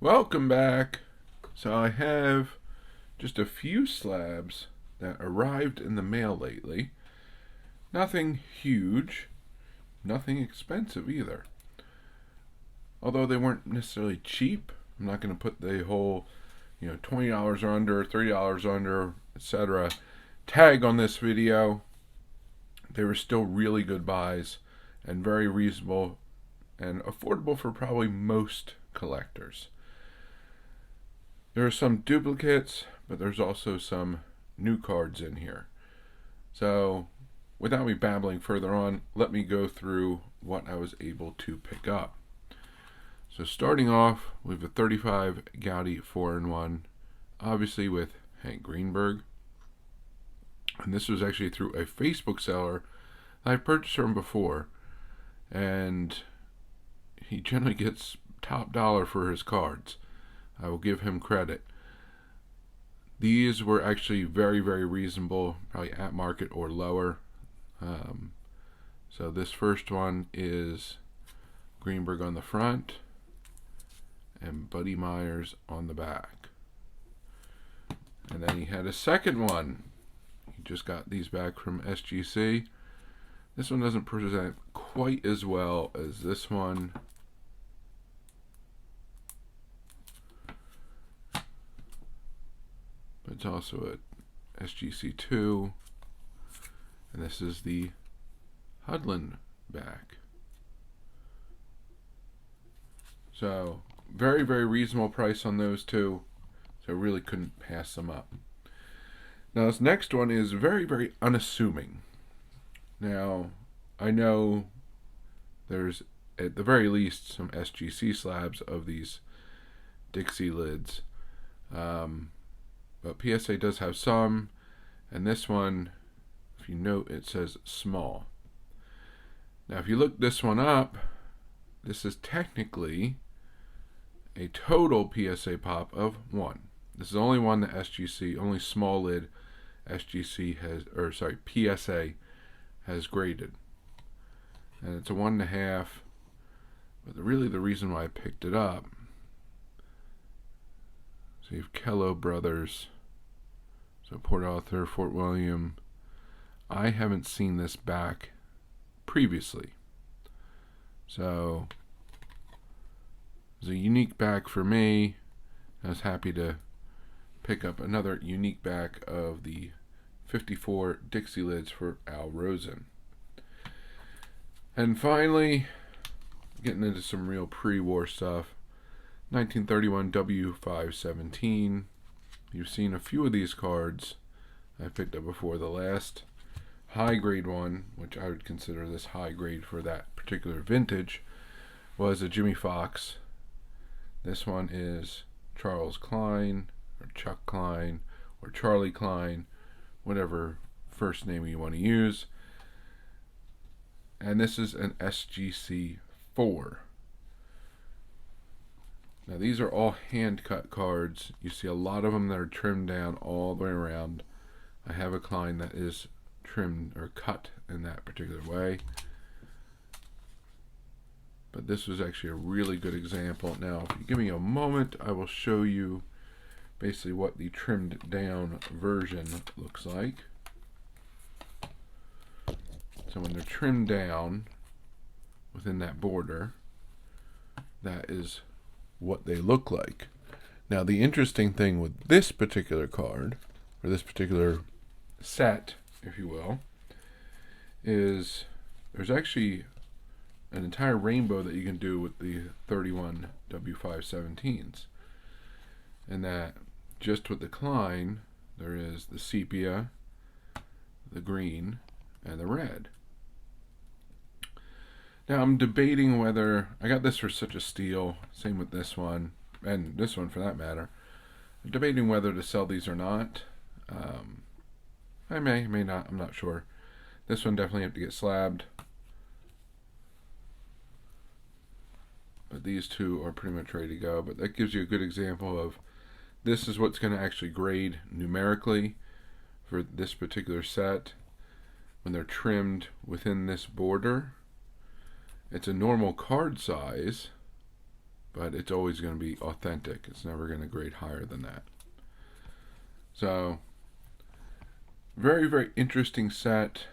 Welcome back. So I have just a few slabs that arrived in the mail lately. Nothing huge, nothing expensive either. Although they weren't necessarily cheap. I'm not going to put the whole, $20 or under, $30 under, etc. tag on this video. They were still really good buys and very reasonable and affordable for probably most collectors. There are some duplicates, but there's also some new cards in here. So, without me babbling further on, let me go through what I was able to pick up. So, starting off, we have a 35 Gaudi 4-in-1, obviously with Hank Greenberg. And this was actually through a Facebook seller that I've purchased from before. And he generally gets top dollar for his cards. I will give him credit. These were actually very, very reasonable, probably at market or lower. So this first one is Greenberg on the front and Buddy Myers on the back. And then he had a second one. He just got these back from SGC. This one doesn't present quite as well as this one. But it's also a SGC2. And this is the Hudlin back. So, very, very reasonable price on those two. So, I really couldn't pass them up. Now, this next one is very, very unassuming. Now, I know there's, at the very least, some SGC slabs of these Dixie lids. But PSA does have some, and this one, if you note, it says small. Now, if you look this one up, this is technically a total PSA pop of 1. This is the only one that SGC, only small lid SGC has, PSA has graded. And it's a 1.5, but really the reason why I picked it up, so you have Kello Brothers, so Port Arthur, Fort William. I haven't seen this back previously. So it was a unique back for me. I was happy to pick up another unique back of the 54 Dixie lids for Al Rosen. And finally, getting into some real pre-war stuff, 1931 W517. You've seen a few of these cards I picked up before. The last high grade one, which I would consider this high grade for that particular vintage, was a Jimmy Fox. This one is Charles Klein, or Chuck Klein, or Charlie Klein, whatever first name you want to use. And this is an SGC 4. Now these are all hand cut cards. You see a lot of them that are trimmed down all the way around. I have a Klein that is trimmed or cut in that particular way. But this was actually a really good example. Now if you give me a moment, I will show you basically what the trimmed down version looks like. So when they're trimmed down within that border, that is what they look like. Now the interesting thing with this particular card, or this particular set, if you will, is there's actually an entire rainbow that you can do with the 31 W517s. And that just with the Klein, there is the sepia, the green, and the red. Now I'm debating whether, I got this for such a steal, same with this one, and this one for that matter. I'm debating whether to sell these or not. I may not, I'm not sure. This one definitely have to get slabbed. But these two are pretty much ready to go. But that gives you a good example of, this is what's going to actually grade numerically for this particular set. When they're trimmed within this border, it's a normal card size, but it's always going to be authentic. It's never going to grade higher than that. So, very, very interesting set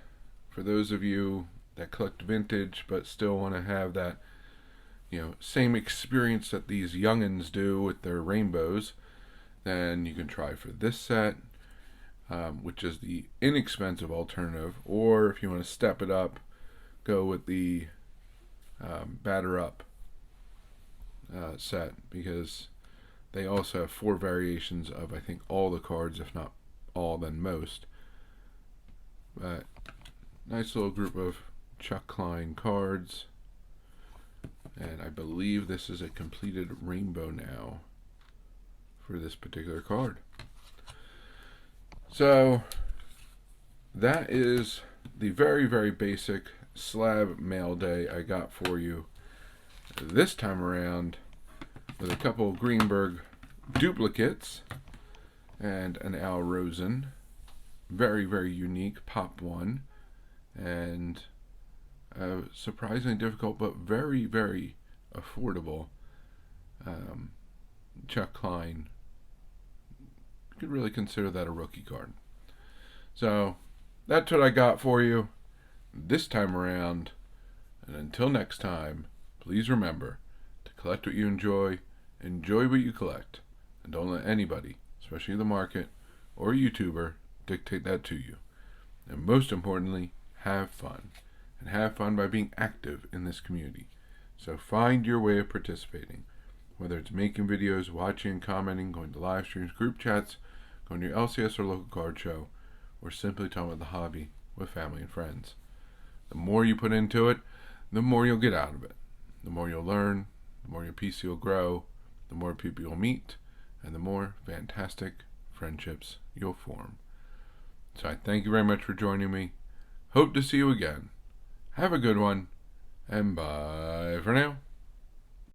for those of you that collect vintage but still want to have that, same experience that these youngins do with their rainbows. Then you can try for this set, which is the inexpensive alternative, or if you want to step it up, go with the batter up set, because they also have 4 variations of, I think, all the cards, if not all, then most. But nice little group of Chuck Klein cards, and I believe this is a completed rainbow now for this particular card. So that is the very, very basic slab mail day I got for you this time around, with a couple of Greenberg duplicates and an Al Rosen. Very, very unique Pop 1, and surprisingly difficult but very, very affordable Chuck Klein. You could really consider that a rookie card. So that's what I got for you this time around, and until next time, please remember to collect what you enjoy what you collect, and don't let anybody, especially the market or a YouTuber, dictate that to you. And most importantly, have fun, and have fun by being active in this community. So find your way of participating, whether it's making videos, watching and commenting, going to live streams, group chats, going to your LCS or local card show, or simply talking about the hobby with family and friends. The more you put into it, the more you'll get out of it. The more you'll learn, the more your PC will grow, the more people you'll meet, and the more fantastic friendships you'll form. So I thank you very much for joining me. Hope to see you again. Have a good one, and bye for now.